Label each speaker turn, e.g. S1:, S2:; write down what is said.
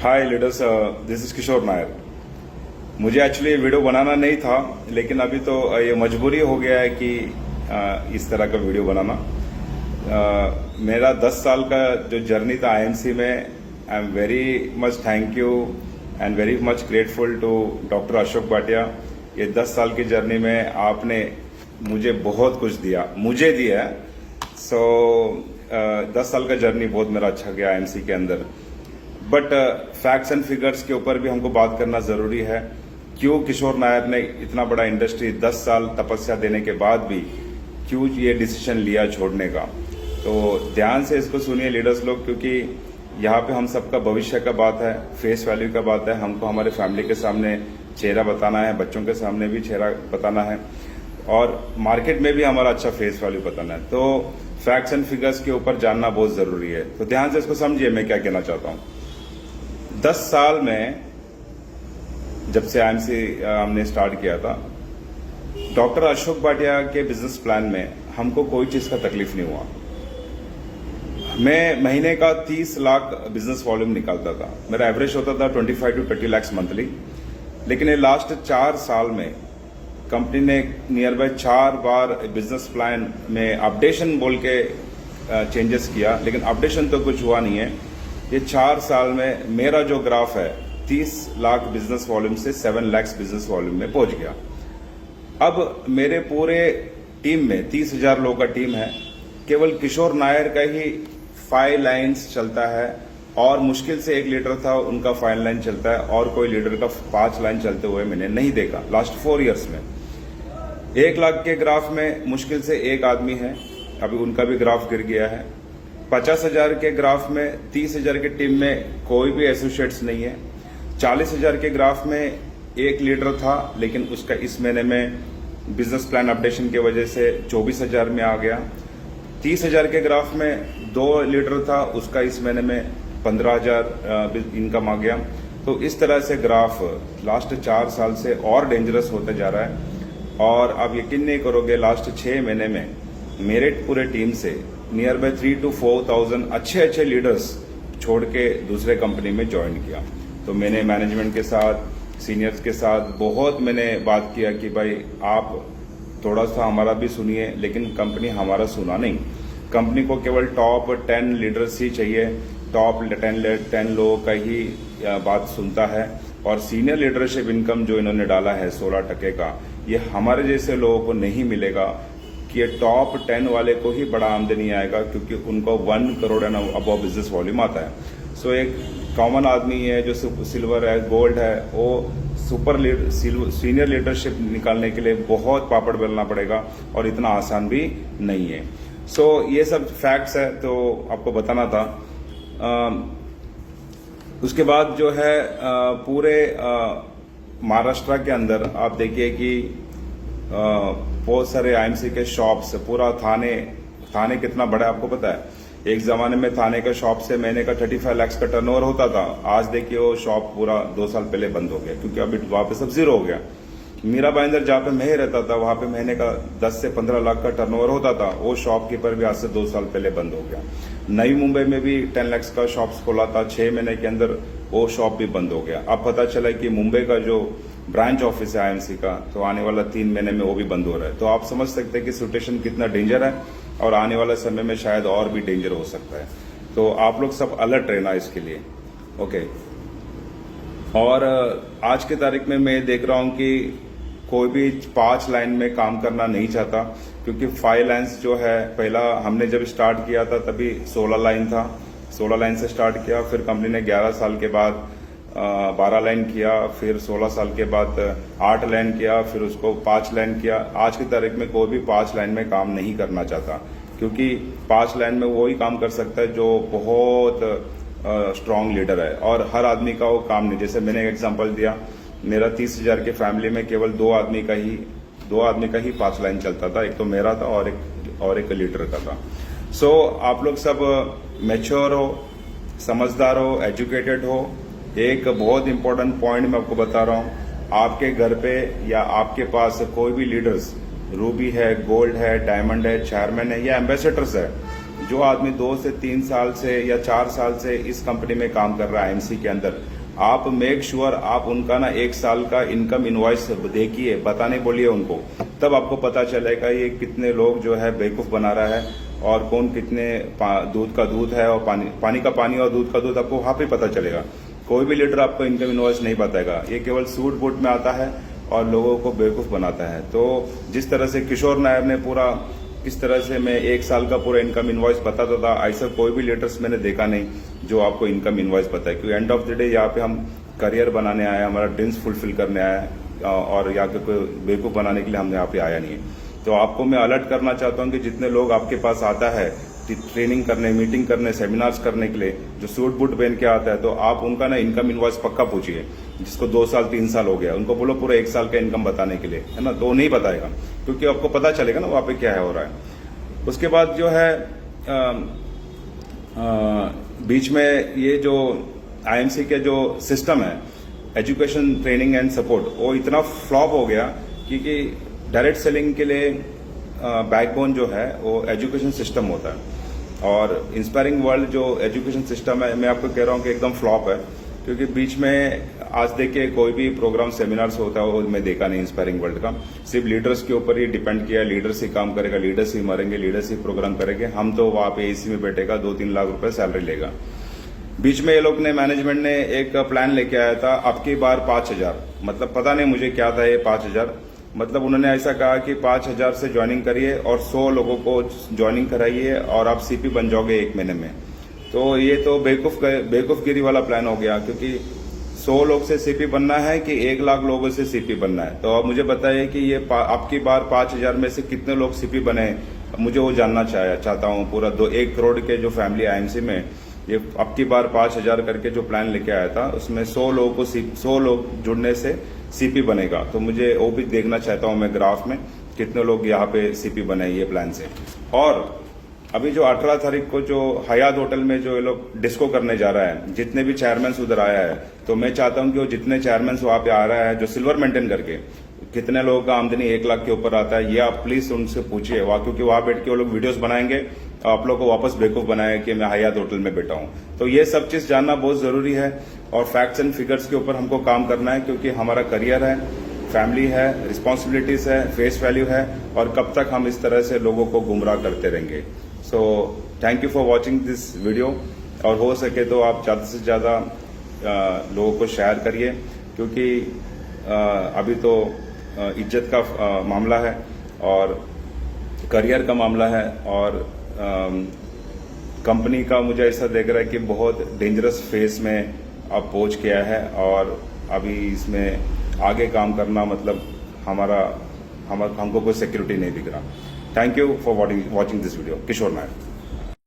S1: Hi leaders, this is किशोर नायर। मुझे actually video बनाना नहीं था, लेकिन अभी तो ये मजबूरी हो गया है कि इस तरह का वीडियो बनाना। मेरा 10 साल का जो जर्नी था आईएमसी में, I am very much thank you and very much grateful to doctor Ashok Bhatia. ये 10 साल की जर्नी में आपने मुझे बहुत कुछ दिया, मुझे दिया। सो 10 साल का जर्नी बहुत मेरा अच्छा गया आईएमसी के अंदर। बट फैक्ट्स एंड फिगर्स के ऊपर भी हमको बात करना जरूरी है। क्यों किशोर नायर ने इतना बड़ा इंडस्ट्री 10 साल तपस्या देने के बाद भी क्यों ये डिसीजन लिया छोड़ने का? तो ध्यान से इसको सुनिए लीडर्स लोग, क्योंकि यहाँ पे हम सबका भविष्य का बात है, फेस वैल्यू का बात है। हमको हमारे फैमिली के सामने चेहरा बताना है, बच्चों के सामने भी चेहरा बताना है, और मार्केट में भी हमारा अच्छा फेस वैल्यू बताना है। तो फैक्ट्स एंड फिगर्स के ऊपर जानना बहुत जरूरी है। तो ध्यान से इसको समझिए मैं क्या कहना चाहता हूँ। 10 साल में जब से आईएमसी हमने स्टार्ट किया था, डॉक्टर अशोक भाटिया के बिजनेस प्लान में हमको कोई चीज का तकलीफ नहीं हुआ। मैं महीने का 30 लाख बिजनेस वॉल्यूम निकालता था। मेरा एवरेज होता था 25 to 30 लाख मंथली। लेकिन ये लास्ट 4 साल में कंपनी ने near by 4 bar business plan में अपडेशन बोल के चेंजेस किया, लेकिन अपडेशन तो कुछ हुआ नहीं है। ये 4 साल में मेरा जो ग्राफ है 30 लाख बिजनेस वॉल्यूम से 7 लाख बिजनेस वॉल्यूम में पहुंच गया। अब मेरे पूरे टीम में 30,000 लोगों का टीम है, केवल किशोर नायर का ही 5 लाइन्स चलता है, और मुश्किल से 1 लीडर था उनका 5 लाइन चलता है, और कोई लीडर का 5 लाइन चलते हुए मैंने नहीं देखा लास्ट 4 ईयर्स में। 1 लाख के ग्राफ में मुश्किल से 1 आदमी है, अभी उनका भी ग्राफ गिर गया है। 50,000 के ग्राफ में 30,000 की टीम में कोई भी एसोसिएट्स नहीं है। 40,000 के ग्राफ में 1 लीडर था, लेकिन उसका इस महीने में बिजनेस प्लान अपडेशन की वजह से 24,000 में आ गया। 30,000 के ग्राफ में 2 लीडर था, उसका इस महीने में 15,000 इनकम आ गया। तो इस तरह से ग्राफ लास्ट 4 साल से और डेंजरस होता जा रहा है। और आप यकीन नहीं करोगे, लास्ट 6 महीने में मेरे पूरे टीम से नियर बाय 3 to 4,000 अच्छे लीडर्स छोड़ के दूसरे कंपनी में ज्वाइन किया। तो मैंने मैनेजमेंट के साथ, सीनियर्स के साथ बहुत मैंने बात किया कि भाई आप थोड़ा सा हमारा भी सुनिए, लेकिन कंपनी हमारा सुना नहीं। कंपनी को केवल टॉप 10 लीडर्स ही चाहिए, टॉप 10 लोगों का ही बात सुनता है। और सीनियर लीडरशिप इनकम जो इन्होंने डाला है 16% का, ये हमारे जैसे लोगों को नहीं मिलेगा कि ये टॉप 10 वाले को ही बड़ा आमदनी आएगा, क्योंकि उनको 1 crore and above business volume आता है। सो एक कॉमन आदमी है जो सिल्वर है, गोल्ड है, वो सीनियर लीडरशिप निकालने के लिए बहुत पापड़ बेलना पड़ेगा, और इतना आसान भी नहीं है। सो ये सब फैक्ट्स है, तो आपको बताना था। उसके बाद जो है पूरे महाराष्ट्र के अंदर आप देखिए कि बहुत सारे आईएमसी के शॉप्स, पूरा थाने कितना बड़ा है आपको पता है? एक जमाने में थाने का शॉप से महीने का 35 लाख का टर्नओवर होता था। आज देखिए वो शॉप पूरा 2 साल पहले बंद हो गया, क्योंकि अभी वहां पे सब जीरो हो गया। मीरा भाईंदर जहाँ पे मैं रहता था, वहां पे महीने का 10 से 15 लाख का टर्नओवर होता था। वो शॉपकीपर भी आज से 2 साल पहले बंद हो गया। नई मुंबई में भी 10 लाख का शॉप्स खोला था, 6 महीने के अंदर वो शॉप भी बंद हो गया। अब पता चला कि मुंबई का जो ब्रांच ऑफिस है आईएमसी का, तो आने वाला 3 महीने में वो भी बंद हो रहा है। तो आप समझ सकते हैं कि सिचुएशन कितना डेंजर है, और आने वाले समय में शायद और भी डेंजर हो सकता है। तो आप लोग सब अलर्ट रहना इसके लिए, ओके। और आज की तारीख में मैं देख रहा हूं कि कोई भी 5 लाइन में काम करना नहीं चाहता, क्योंकि 5 लाइन्स जो है, पहला हमने जब स्टार्ट किया था तभी 16 लाइन था। 16 लाइन से स्टार्ट किया, फिर कंपनी ने 11 साल के बाद 12 लाइन किया, फिर 16 साल के बाद 8 लाइन किया, फिर उसको 5 लाइन किया। आज की तारीख में कोई भी 5 लाइन में काम नहीं करना चाहता, क्योंकि 5 लाइन में वही काम कर सकता है जो बहुत स्ट्रांग लीडर है, और हर आदमी का वो काम नहीं। जैसे मैंने एग्जांपल दिया, मेरा 30,000 के फैमिली में केवल 2 आदमी का ही 5 लाइन चलता था। एक तो मेरा था और एक लीडर का था। सो आप लोग सब मैच्योर हो, समझदार हो, एजुकेटेड हो। एक बहुत इंपॉर्टेंट पॉइंट मैं आपको बता रहा हूं, आपके घर पे या आपके पास कोई भी लीडर्स, रूबी है, गोल्ड है, डायमंड है, चेयरमैन है या एम्बेसडर्स है, जो आदमी 2 से 3 साल से या 4 साल से इस कंपनी में काम कर रहा है आईएमसी के अंदर, आप मेक श्योर आप उनका ना 1 साल का इनकम इनवॉइस देखिए, बताने बोलिए उनको, तब आपको पता चलेगा ये कितने लोग जो है बेवकूफ बना रहा है और कौन कितने दूध का दूध है और पानी का पानी और दूध का दूध आपको वहां पे पता चलेगा। कोई भी लीडर आपको इनकम इनवॉइस नहीं बताएगा, ये केवल सूट बूट में आता है और लोगों को बेवकूफ बनाता है। तो जिस तरह से किशोर नायर ने पूरा किस तरह से मैं 1 साल का पूरा इनकम इनवॉइस बताता था, ऐसा कोई भी लीडर्स मैंने देखा नहीं जो आपको इनकम इनवॉइस बताए। क्योंकि एंड ऑफ द डे यहाँ पे हम करियर बनाने आए, हमारा ड्रीम्स फुलफिल करने आए और यहाँ पे कोई बेवकूफ बनाने के लिए हम यहाँ पे आया नहीं है। तो आपको मैं अलर्ट करना चाहता हूँ कि जितने लोग आपके पास आता है ट्रेनिंग करने, मीटिंग करने, सेमिनार्स करने के लिए, जो सूट बूट पहन के आता है, तो आप उनका ना इनकम इनवॉइस पक्का पूछिए। जिसको 2 साल 3 साल हो गया उनको बोलो पूरा 1 साल का इनकम बताने के लिए, है ना, तो वो नहीं बताएगा क्योंकि आपको पता चलेगा ना वहाँ पे क्या है हो रहा है। उसके बाद जो है बीच में ये जो आईएमसी के जो सिस्टम है एजुकेशन ट्रेनिंग एंड सपोर्ट, वो इतना फ्लॉप हो गया क्योंकि डायरेक्ट सेलिंग के लिए बैकबोन जो है वो एजुकेशन सिस्टम होता है और इंस्पायरिंग वर्ल्ड जो एजुकेशन सिस्टम है, मैं आपको कह रहा हूँ कि एकदम फ्लॉप है। क्योंकि बीच में आज देखिए कोई भी प्रोग्राम सेमिनार्स होता है वो मैं देखा नहीं इंस्पायरिंग वर्ल्ड का, सिर्फ लीडर्स के ऊपर ही डिपेंड किया, लीडर्स ही काम करेगा, लीडर्स ही मरेंगे, लीडर्स ही प्रोग्राम करेंगे, हम तो वहां पे एसी में बैठेगा 2-3 लाख रुपए सैलरी लेगा। बीच में ये लोग ने मैनेजमेंट ने एक प्लान लेके आया था, अब की बार 5,000, मतलब पता नहीं मुझे क्या था ये 5,000, मतलब उन्होंने ऐसा कहा कि 5,000 से ज्वाइनिंग करिए और 100 लोगों को ज्वाइनिंग कराइए और आप सीपी बन जाओगे 1 महीने में। तो ये तो बेवकूफगिरी वाला प्लान हो गया क्योंकि 100 लोग से सीपी बनना है कि 1 लाख लोगों से सीपी बनना है। तो आप मुझे बताइए कि ये आपकी बार 5,000 में से कितने लोग सीपी बने, मुझे वो जानना चाहता हूँ। पूरा 1 करोड़ के जो फैमिली आईएमसी में ये अब की बार 5,000 करके जो प्लान लेके आया था उसमें 100 लोग जुड़ने से सीपी बनेगा। तो मुझे वो भी देखना चाहता हूँ मैं ग्राफ में कितने लोग यहाँ पे सीपी बने ये प्लान से। और अभी जो 18 तारीख को जो हयात होटल में जो ये लोग डिस्को करने जा रहा है, जितने भी चेयरमैन उधर आया है, तो मैं चाहता हूं कि वो जितने चेयरमैन वहां पे आ रहा है जो सिल्वर मेंटेन करके, कितने लोगों का आमदनी 1 लाख के ऊपर आता है, ये आप प्लीज उनसे पूछिए वहां, क्योंकि वहां बैठ के वो लोग वीडियोस बनाएंगे आप लोग को वापस बेवकूफ बनाए कि मैं हयात होटल में बैठा हूं। तो ये सब चीज जानना बहुत जरूरी है और फैक्ट्स एंड फिगर्स के ऊपर हमको काम करना है क्योंकि हमारा करियर है, फैमिली है, रिस्पॉन्सिबिलिटीज है, फेस वैल्यू है और कब तक हम इस तरह से लोगों को गुमराह करते रहेंगे। So thank you for watching this video और हो सके तो आप ज़्यादा से ज़्यादा लोगों को शेयर करिए क्योंकि अभी तो इज्जत का मामला है और करियर का मामला है और कंपनी का मुझे ऐसा देख रहा है कि बहुत डेंजरस फेज में अब पहुंच गया है और अभी इसमें आगे काम करना मतलब हमको कोई सिक्योरिटी नहीं दिख रहा। Thank you for watching this video. Kishore Nair.